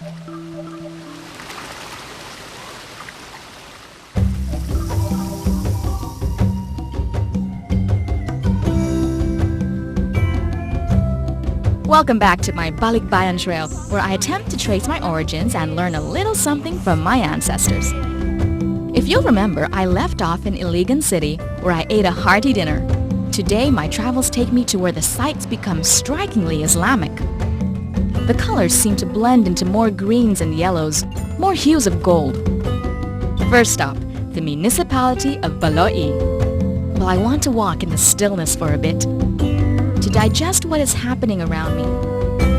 Welcome back to my Balikbayan Trail, where I attempt to trace my origins and learn a little something from my ancestors. If you'll remember, I left off in Iligan City, where I ate a hearty dinner. Today, my travels take me to where the sights become strikingly Islamic. The colors seem to blend into more greens and yellows, more hues of gold. First stop, the municipality of Baloi. Well, I want to walk in the stillness for a bit, to digest what is happening around me.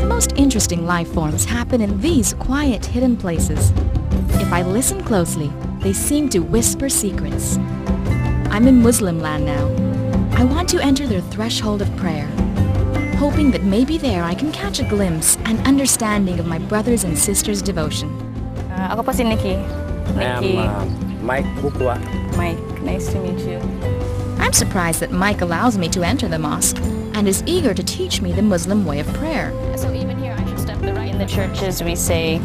The most interesting life forms happen in these quiet, hidden places. If I listen closely, they seem to whisper secrets. I'm in Muslim land now. I want to enter their threshold of prayer, hoping that maybe there I can catch a glimpse and understanding of my brothers and sisters' devotion. Ako po si Nikki. Nikki. I am Mike Bukwa. Mike, nice to meet you. I'm surprised that Mike allows me to enter the mosque and is eager to teach me the Muslim way of prayer. So even here, I should step the right. In the churches, we say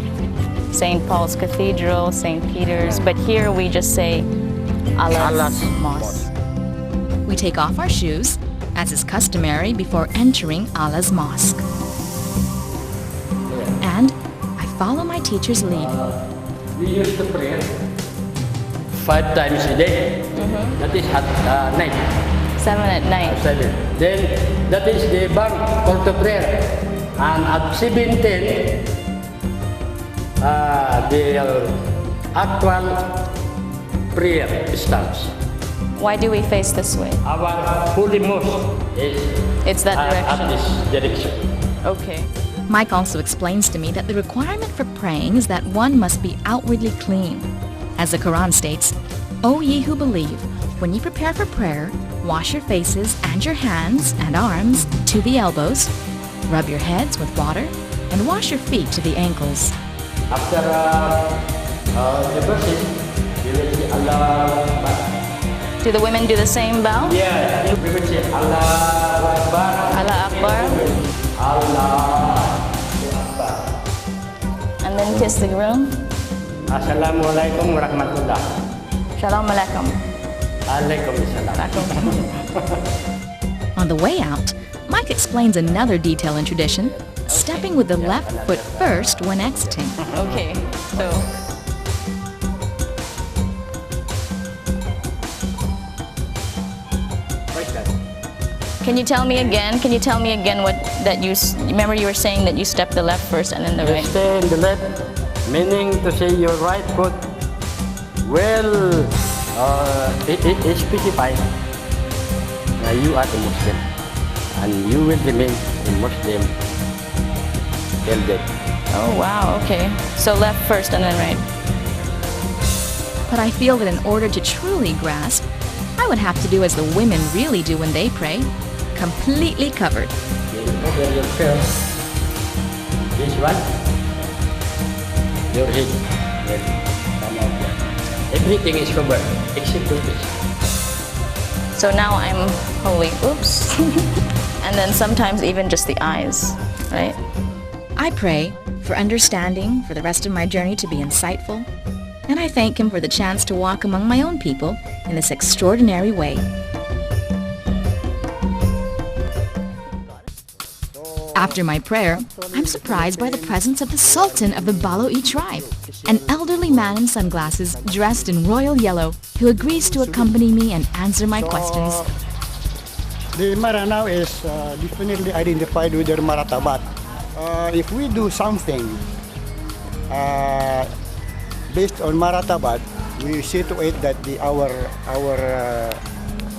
St. Paul's Cathedral, St. Peter's, but here we just say Allah's Mosque. We take off our shoes, as is customary before entering Allah's Mosque. And I follow my teacher's lead. We use the prayer 5 times a day. That is at night. 7 at night. 7. Then that is the bank call to prayer. And at 7:10, the actual prayer starts. Why do we face this way? Our holy mosque is It's that at direction. this direction. Okay. Mike also explains to me that the requirement for praying is that one must be outwardly clean. As the Quran states, "O ye who believe, when ye prepare for prayer, wash your faces and your hands and arms to the elbows, rub your heads with water, and wash your feet to the ankles." After the verses, we will say Allah. Do the women do the same bow? Yeah, we will say Allah Akbar. Allah Akbar. Allah Akbar. And then kiss the groom. Assalamualaikum warahmatullah. Shalom alaikum. Waalaikumsalam. On the way out, Mike explains another detail in tradition, stepping with the left foot first when exiting. Okay, so can you tell me again? Can you tell me again what that remember you were saying that you step the left first and then the right? Stay in the left, meaning to say your right foot will it specifies you are the Muslim and you will remain a Muslim till death. Oh wow, okay. So left first and then right. But I feel that in order to truly grasp, I would have to do as the women really do when they pray, completely covered. Then over yourself, this one, your head will come out there. Everything is covered except this. So now I'm holy, oops. And then sometimes even just the eyes, right? I pray for understanding, for the rest of my journey to be insightful, and I thank Him for the chance to walk among my own people in this extraordinary way. After my prayer, I'm surprised by the presence of the Sultan of the Baloi tribe, an elderly man in sunglasses dressed in royal yellow who agrees to accompany me and answer my questions. The Maranao is definitely identified with their maratabat. If we do something based on maratabat, we see to it that our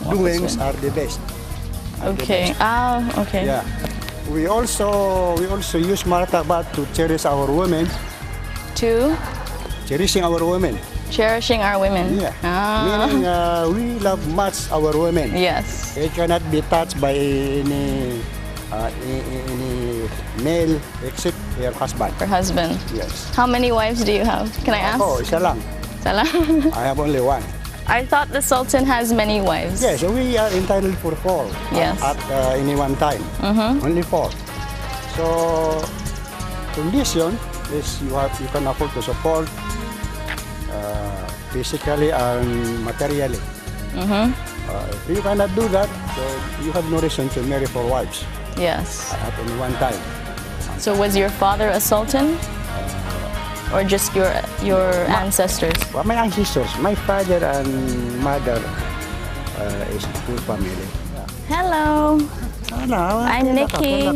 doings are the best. Okay. Okay. Yeah. We also use maratabat to cherish our women. To Cherishing our women. cherishing our women. Yeah. Ah. Meaning we love much our women. Yes. It cannot be touched by any male except your husband. Her husband. Yes. How many wives do you have? Can I ask? Oh, isa lang. Salah. I have only one. I thought the Sultan has many wives. Yes, we are entitled for 4 Yes. at any one time. Only 4. So, condition least you can afford to support physically and materially. If you cannot do that, so you have no reason to marry 4 wives Yes. at any one time. So was your father a sultan? Or just your ancestors? Well, my ancestors, my father and mother is full family. Hello. I'm Nikki.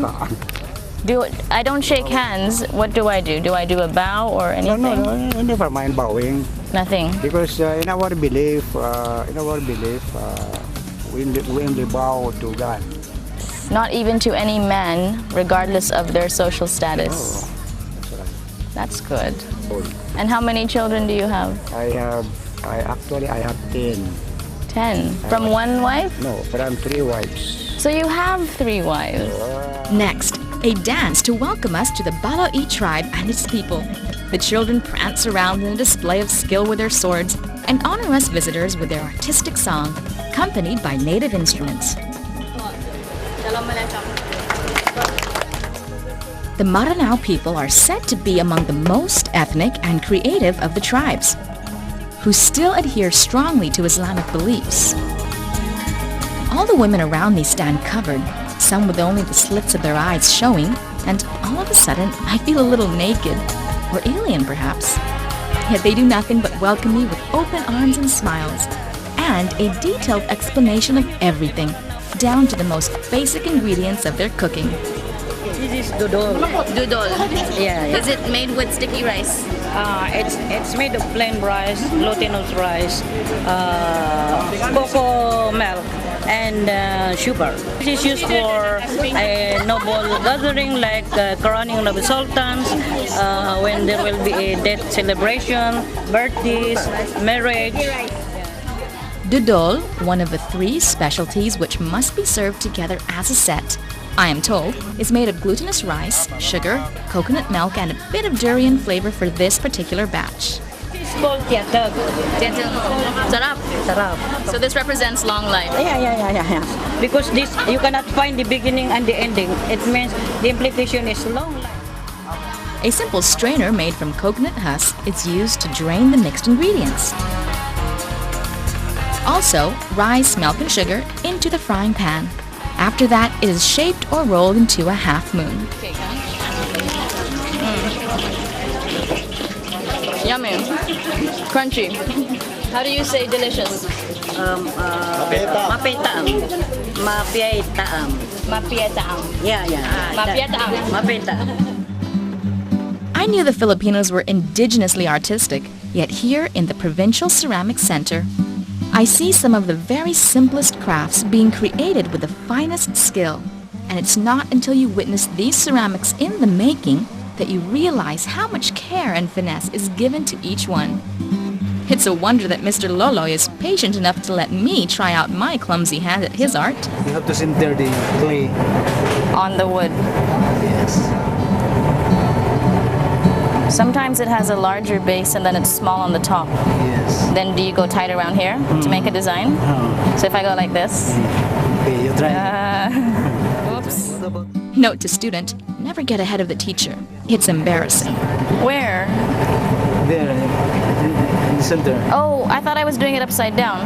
I don't shake hands. What do I do? Do I do a bow or No, anything? no, never mind bowing. Nothing. Because in our belief, we only bow to God. Not even to any man, regardless of their social status. That's right. That's good. Oh, And how many children do you have? I have 10. 10. From one wife? No, from 3 wives. So you have 3 wives. Next, a dance to welcome us to the Baloi tribe and its people. The children prance around in a display of skill with their swords and honor us visitors with their artistic song, accompanied by native instruments. The Maranao people are said to be among the most ethnic and creative of the tribes, who still adhere strongly to Islamic beliefs. All the women around me stand covered, some with only the slits of their eyes showing, and all of a sudden I feel a little naked, or alien perhaps. Yet they do nothing but welcome me with open arms and smiles, and a detailed explanation of everything, down to the most basic ingredients of their cooking. This is dudol. Dudol. Yeah, yeah. Is it made with sticky rice? It's made of plain rice, glutinous rice, cocoa milk, and sugar. This is used for a noble gathering like crowning of the sultans, when there will be a death celebration, birthdays, marriage. Dudol, one of the 3 specialties which must be served together as a set, I am told, is made of glutinous rice, sugar, coconut milk, and a bit of durian flavor for this particular batch. It's called tiatag. Sarap. Sarap. So this represents long life. Yeah. Because this, you cannot find the beginning and the ending. It means the implication is long life. A simple strainer made from coconut husk is used to drain the mixed ingredients. Also, rice, milk, and sugar into the frying pan. After that, it is shaped or rolled into a half moon. Yummy. Crunchy. How do you say delicious? Mapetaam. Mapiaitaam. Mapietaam. Yeah. Mapietaam. Mapetaam. I knew the Filipinos were indigenously artistic, yet here in the Provincial Ceramic Center, I see some of the very simplest crafts being created with the finest skill. And it's not until you witness these ceramics in the making that you realize how much care and finesse is given to each one. It's a wonder that Mr. Loloy is patient enough to let me try out my clumsy hand at his art. You have to center the clay. On the wood. Yes. Sometimes it has a larger base and then it's small on the top. Yes. Then do you go tight around here to make a design? So if I go like this. Okay, you try. Oops. Note to student, never get ahead of the teacher. It's embarrassing. Where? There, in the center. Oh, I thought I was doing it upside down.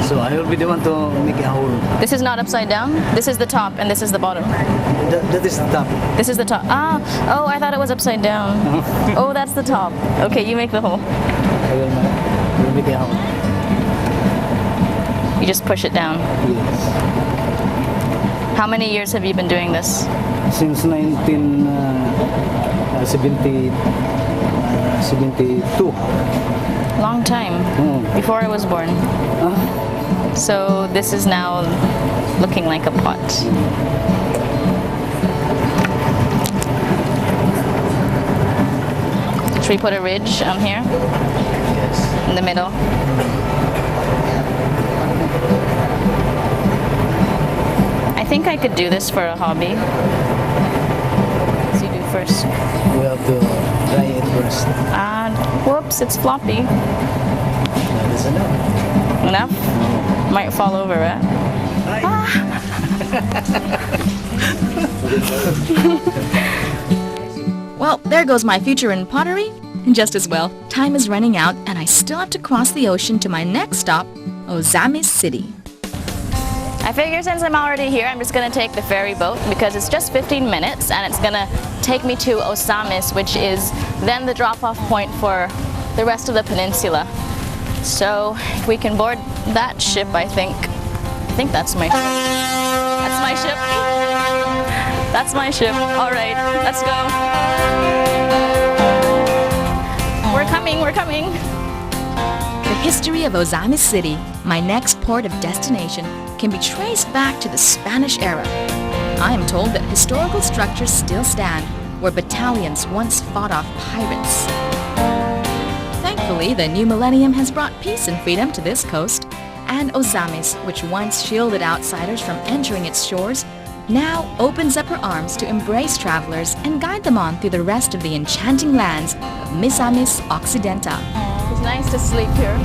So I will be the one to make a hole. This is not upside down. This is the top and this is the bottom. That is the top. This is the top. Oh, I thought it was upside down. Oh, that's the top. Okay, you make the hole. I will make a hole. You just push it down. Yes. How many years have you been doing this? Since 1972. Long time. Before I was born. So this is now looking like a pot. Should we put a ridge here? Yes. In the middle? I think I could do this for a hobby. So you do first. We have to dry it first. Whoops, it's floppy. That is enough. Enough? Might fall over, right? Well, there goes my future in pottery. Just as well, time is running out and I still have to cross the ocean to my next stop, Osamis City. I figure since I'm already here, I'm just going to take the ferry boat because it's just 15 minutes and it's going to take me to Osamis, which is then the drop-off point for the rest of the peninsula. So if we can board that ship, I think that's my ship. That's my ship. That's my ship. All right, let's go. We're coming. The history of Osamis City, my next port of destination, can be traced back to the Spanish era. I am told that historical structures still stand where battalions once fought off pirates. Thankfully, the new millennium has brought peace and freedom to this coast, and Osamis, which once shielded outsiders from entering its shores, now opens up her arms to embrace travelers and guide them on through the rest of the enchanting lands of Misamis Occidental. It's nice to sleep here.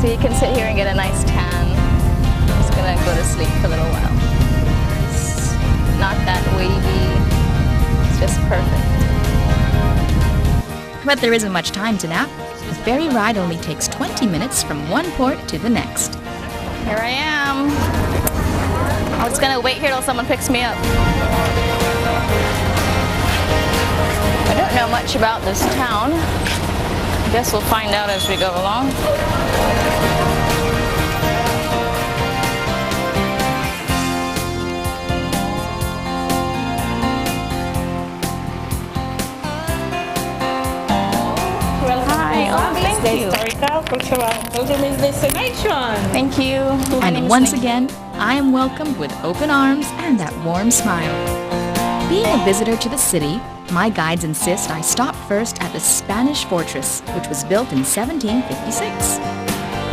So you can sit here and get a nice tan. I'm just gonna go to sleep for a little while. It's not that wavy. It's just perfect. But there isn't much time to nap. The ferry ride only takes 20 minutes from one port to the next. Here I am. I'm just gonna wait here till someone picks me up. I don't know much about this town. I guess we'll find out as we go along. Historical cultural tourism destination. Thank you. And once again, I am welcomed with open arms and that warm smile. Being a visitor to the city, my guides insist I stop first at the Spanish fortress, which was built in 1756.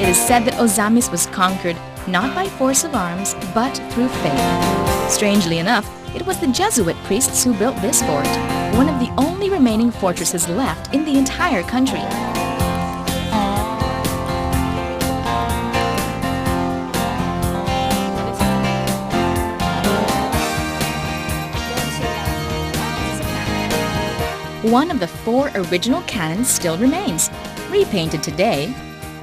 It is said that Osamis was conquered not by force of arms, but through faith. Strangely enough, it was the Jesuit priests who built this fort, one of the only remaining fortresses left in the entire country. One of the 4 original cannons still remains, repainted today,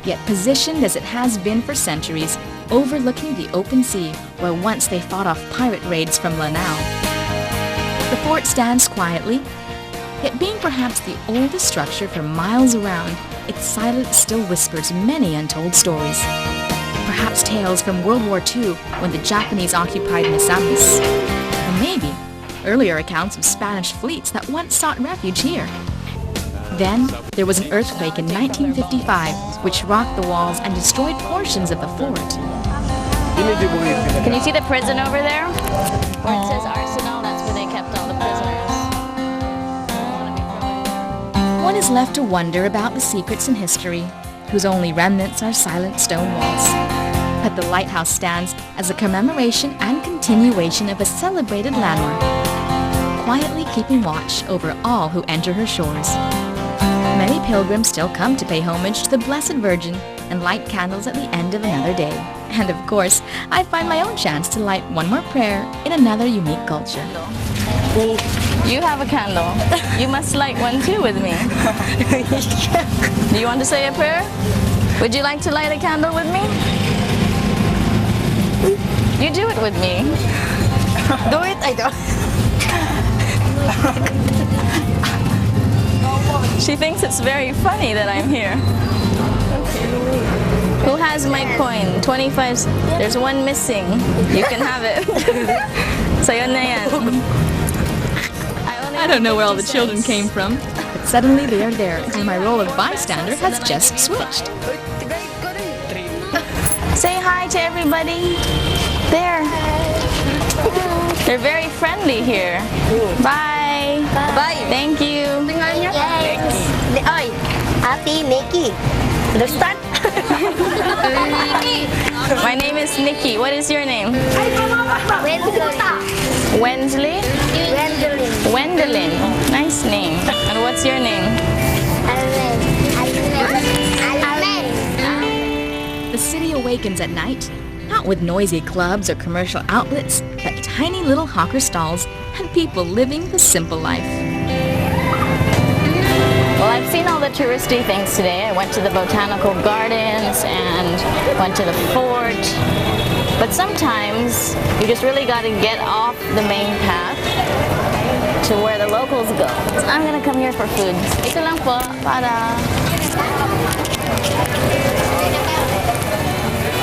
yet positioned as it has been for centuries, overlooking the open sea where once they fought off pirate raids from Lanao. The fort stands quietly, yet being perhaps the oldest structure for miles around, its silence still whispers many untold stories. Perhaps tales from World War II when the Japanese occupied Misamis. Or maybe earlier accounts of Spanish fleets that once sought refuge here. Then, there was an earthquake in 1955, which rocked the walls and destroyed portions of the fort. Can you see the prison over there? Where it says Arsenal, that's where they kept all the prisoners. One is left to wonder about the secrets in history, whose only remnants are silent stone walls. But the lighthouse stands as a commemoration and continuation of a celebrated landmark, quietly keeping watch over all who enter her shores. Many pilgrims still come to pay homage to the Blessed Virgin and light candles at the end of another day. And of course, I find my own chance to light one more prayer in another unique culture. You have a candle. You must light one too with me. Do you want to say a prayer? Would you like to light a candle with me? You do it with me. Do it, I don't. She thinks it's very funny that I'm here. Who has my coin? 25. There's one missing. You can have it. Sa'yo na yan. I don't know where all the children came from, but suddenly they are there, and my role of bystander has just switched. Say hi to everybody. There. They're very friendly here. Bye. Bye. Thank you. Oi, Ate Nikki. Understand? My name is Nikki. What is your name? Wensley? Wendelin. Nice name. And what's your name? The city awakens at night, not with noisy clubs or commercial outlets, but tiny little hawker stalls and people living the simple life. Well, I've seen all the touristy things today. I went to the botanical gardens and went to the fort. But sometimes you just really got to get off the main path to where the locals go. So I'm gonna come here for food. Ito lang po para...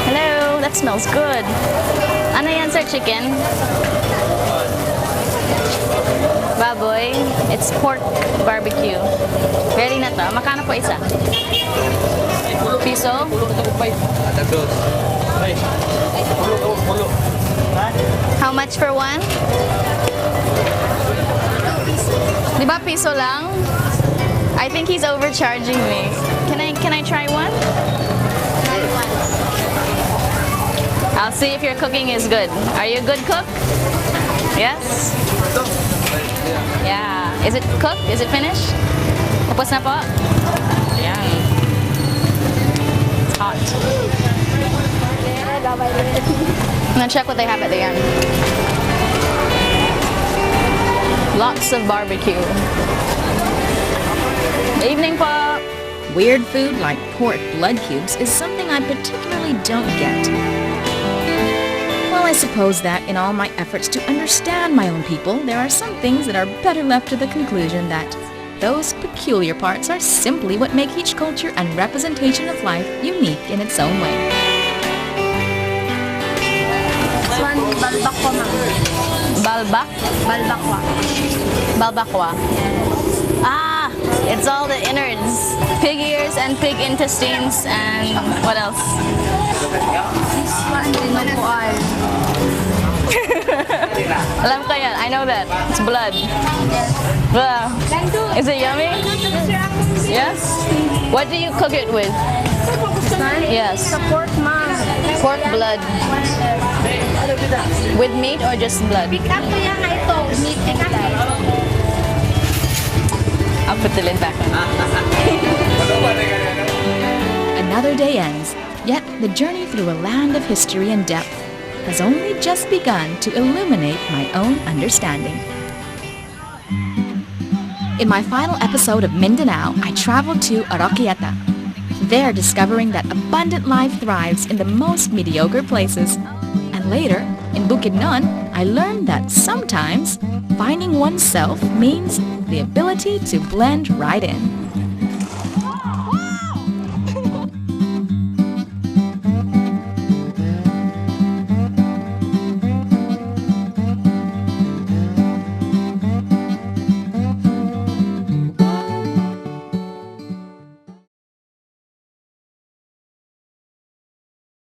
Hello, that smells good. Ano yan, sir? Chicken? Baboy. It's pork barbecue. Ready na to. Makano po isa? Piso? How much for one? Di ba piso lang? I think he's overcharging me. Can I try one? I'll see if your cooking is good. Are you a good cook? Yes? Yeah. Is it cooked? Is it finished? Tapos na po? Yeah. It's hot. I'm gonna check what they have at the end. Lots of barbecue. Evening po. Weird food like pork blood cubes is something I particularly don't get. Well, I suppose that in all my efforts to understand my own people, there are some things that are better left to the conclusion that those peculiar parts are simply what make each culture and representation of life unique in its own way. This one, balbakwa, ma'am. Balbak? Balbakwa. Balbakwa. Ah, it's all the innards. Pig ears and pig intestines and what else? This one, dinuguan. Alam ko yan. I know that. It's blood. Is it yummy? Yes? What do you cook it with? Yes. Sa pork, ma'am. Pork blood. With meat or just blood? Pick up ko yan na ito. Meat and blood. I'll put the lid back on. Another day ends, yet the journey through a land of history and depth has only just begun to illuminate my own understanding. In my final episode of Mindanao, I traveled to Oroquieta, there discovering that abundant life thrives in the most mediocre places. And later, in Bukidnon, I learned that sometimes finding oneself means the ability to blend right in.